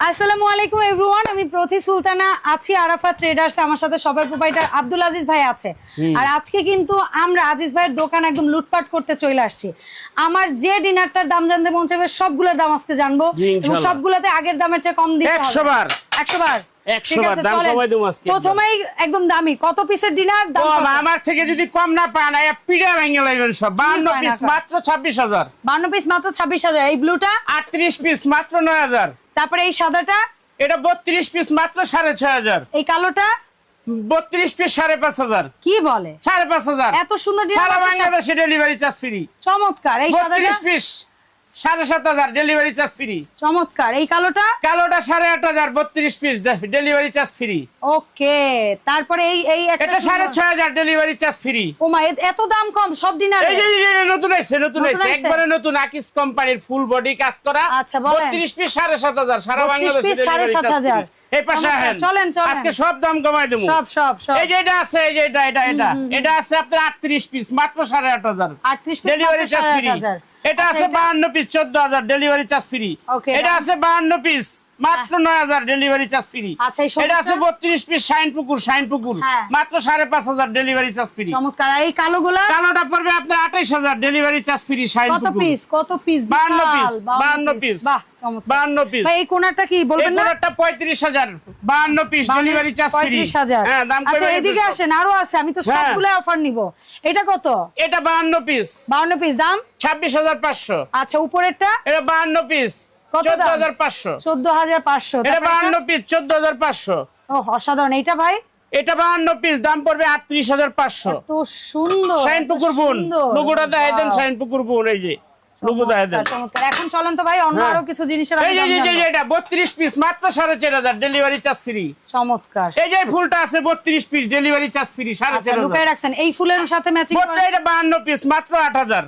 আসসালামু আলাইকুম এভরিওয়ান, আমি প্রতি সুলতানা আছি আরাফাত ট্রেডার্সে। আমার সাথে সবাই প্রোপাইটার আব্দুল আজিজ ভাই আছে। আর আজকে কিন্তু আমরা আজিজ ভাইয়ের দোকান একদম লুটপাট করতে চলে আসছি। আমার যে ডিনারটার দাম জানতে মন চাইবে সবগুলোর দাম আজকে জানবো এবং সবগুলোতে আগের দামের চেয়ে কম দিতে হবে। 100 বার 100 বার 100 বার দাম কমাই দেব আজকে। প্রথমেই একদম দামি। কত পিসের ডিনার দাম? আমার থেকে যদি কম না পান আয়া পিড়া ভেঙে লাইবেন সব। 52 পিস মাত্র 26000। 52 পিস মাত্র 26000। এই ব্লুটা 38 পিস মাত্র 9000। তারপরে এই সাদাটা এটা 32 পিস মাত্র 6500। এই কালোটা 32 পিস 5500। কি বলে 5500? এত সুন্দর ডিনার সারা বাংলাদেশে ডেলিভারি চার্জ ফ্রি। চমৎকার। এই সাদাটা 32 পিস 7500 ডেলিভারি চার্জ ফ্রি। চমৎকার। এই কালোটা 8500 32 পিস ডেলিভারি চার্জ ফ্রি। ওকে। তারপরে এই এটা 6500 ডেলিভারি চার্জ ফ্রি। ও মা, এত দাম কম সব ডিনারে? এই যে নতুন আইছে একবারে নতুন আকিস কোম্পানির ফুল বডি কাজ করা। আচ্ছা বলেন। 32 পিস 7500 সারা বাংলাদেশে ডেলিভারি চার্জ ফ্রি। এই পাশে আহেন, চলেন আজকে সব দাম কমাই দেব। সব এই যে এটা আছে, এই যে এটা আছে আপনার 38 পিস মাত্র 8500 38 পিস ডেলিভারি চার্জ ফ্রি। এটা আছে 52 পিস 14000 ডেলিভারি চার্জ ফ্রি। এটা আছে 52 পিস মাত্র 9000 ডেলিভারি চার্জ ফ্রি। এটা আছে 32 পিস শাইনপুকুর মাত্র 5500 ডেলিভারি চার্জ ফ্রি। চমৎকার। এই কালোগুলা? কালোটা পড়বে আপনার 28000 ডেলিভারি চার্জ ফ্রি। শাইনপুকুর কত পিস? 52 piece 52 piece. বাহ চমৎকার। 52 পিস। ভাই এই কোণাটা কি বলবেন না? এই কোণাটা 35000 52 পিস ডেলিভারি চার্জ ফ্রি। 35000। হ্যাঁ দাম কমে আচ্ছা গেছে। এদিকে আসেন, আরো আছে, আমি তো সবগুলো অফার নিব। এটা কত? এটা 52 পিস। 52 পিস দাম 26500। আচ্ছা উপরেরটা? এটা 52 পিস 14500। 14500। এটা 52 পিস 14500। ও অসাধারণ। এইটা ভাই? এটা 52 পিস দাম পড়বে 38500। এত সুন্দর। শাইনপুকুর বোন লোগোটা দেখাই দেন। শাইনপুকুর বোন এই যে লোগো দেখাই দেন। চমৎকার। এখন চলেন তো ভাই অন্য আরো কিছু জিনিসের এই যে এটা 32 পিস মাত্র 4500 ডেলিভারি চার্জ ফ্রি। চমৎকার। এই যে ফুলটা আছে 32 পিস ডেলিভারি চার্জ ফ্রি 4500। লুকাই রাখছেন এই ফুলের সাথে ম্যাচিং করে। এটা 52 পিস মাত্র 8000।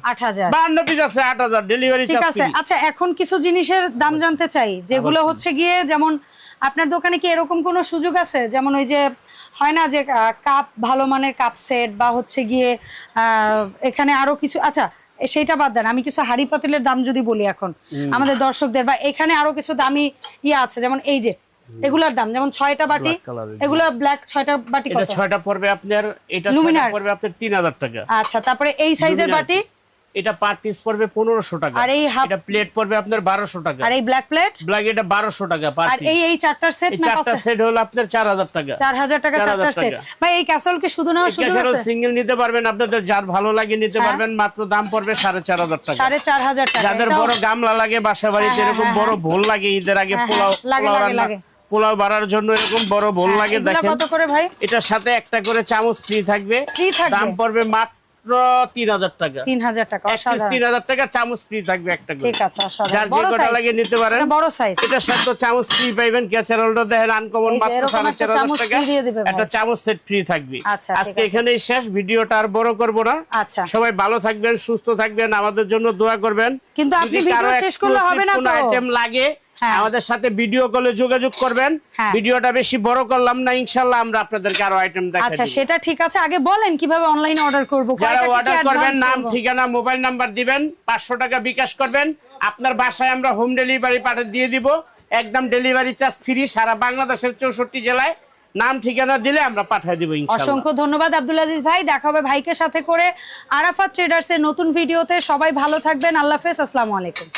52 পিস আছে 8000 ডেলিভারি চার্জ ফ্রি। ঠিক আছে। আচ্ছা এখন কিছু জিনিসের দাম জানতে চাই যেগুলো হচ্ছে গিয়ে, যেমন আপনার দোকানে কি এরকম কোনো সুযোগ আছে, যেমন ওই যে হয় না যে কাপ, ভালো মানের কাপ সেট বা হচ্ছে গিয়ে এখানে আরো কিছু, আচ্ছা সেইটা বাদ দেন, আমি কিছু হাড়ি পাতিলের দাম যদি বলি এখন আমাদের দর্শকদের, বা এখানে আরো কিছু দামি আছে, যেমন এই যে এগুলার দাম, যেমন 6টা বাটি, এগুলা ব্ল্যাক 6টা বাটি কত? এটা 6টা পড়বে আপনার, এটা 6টা পড়বে আপনার 3000 টাকা। আচ্ছা তারপরে এই সাইজের বাটি এটা পার পিস পড়বে 1500 টাকা। আর এই এটা প্লেট পড়বে আপনার 1200 টাকা। আর এই ব্ল্যাক প্লেট এটা 1200 টাকা পার পিস। আর এই চারটার সেট এই চারটা সেট হলো আপনার 4000 টাকা। 4000 টাকা চারটার সেট। ভাই এই ক্যাসেল কি শুধু নেওয়া সুযোগ আছে? ক্যাসেল সিঙ্গেল নিতে পারবেন, আপনাদের যার ভালো লাগে নিতে পারবেন। মাত্র দাম পড়বে 4500 টাকা। 4500 টাকা। যাদের বড় গামলা লাগে বাসা বাড়িতে, এরকম বড় ভোল লাগে ঈদের আগে পোলাও বাড়ার জন্য, এরকম বড় ভোল লাগে, দেখেন কত করে ভাই? এটার সাথে একটা করে চামচ ফ্রি থাকবে। দাম পড়বে মাত্র 3000 টাকা। 3000 টাকা। 3000 টাকা চামচ ফ্রি থাকবে একটা করে। ঠিক আছে অসাধারণ। যার যে কটা লাগে নিতে পারেন। বড় সাইজ। এটা সাথে চামচ ফ্রি পাবেন। ক্যাচারোলটা দেখেন আনকমন মাত্র 4500 টাকা। একটা চামচ সেট ফ্রি থাকবে। আজকে এখানেই শেষ, ভিডিওটা আর বড় করব না। সবাই ভালো থাকবেন, সুস্থ থাকবেন, আমাদের জন্য দোয়া করবেন। কিন্তু আপনি ভিডিও শেষ করলে হবে না তো। কোন আইটেম লাগে আমাদের সাথে ভিডিও কলে যোগাযোগ করবেন। ভিডিওটা বেশি বড় করলাম না, ইনশাআল্লাহ আমরা আপনাদেরকে আরো আইটেম দেখাবো। আচ্ছা সেটা ঠিক আছে, আগে বলেন কিভাবে অনলাইনে অর্ডার করব। যারা অর্ডার করবেন নাম, ঠিকানা, মোবাইল নাম্বার দিবেন, 500 টাকা বিকাশ করবেন, আপনার বাসায় আমরা হোম ডেলিভারি পাঠিয়ে দিয়ে দিব। একদম ডেলিভারি চার্জ ফ্রি সারা বাংলাদেশের 64 জেলায়। নাম ঠিকানা দিলে আমরা পাঠিয়ে দিব ইনশাআল্লাহ। অসংখ্য ধন্যবাদ আব্দুল আজিজ ভাই। দেখা হবে ভাইকে সাথে করে আরাফাত ট্রেডার্স এর নতুন ভিডিওতে। সবাই ভালো থাকবেন। আল্লাহ হাফেজ। আসসালামু আলাইকুম।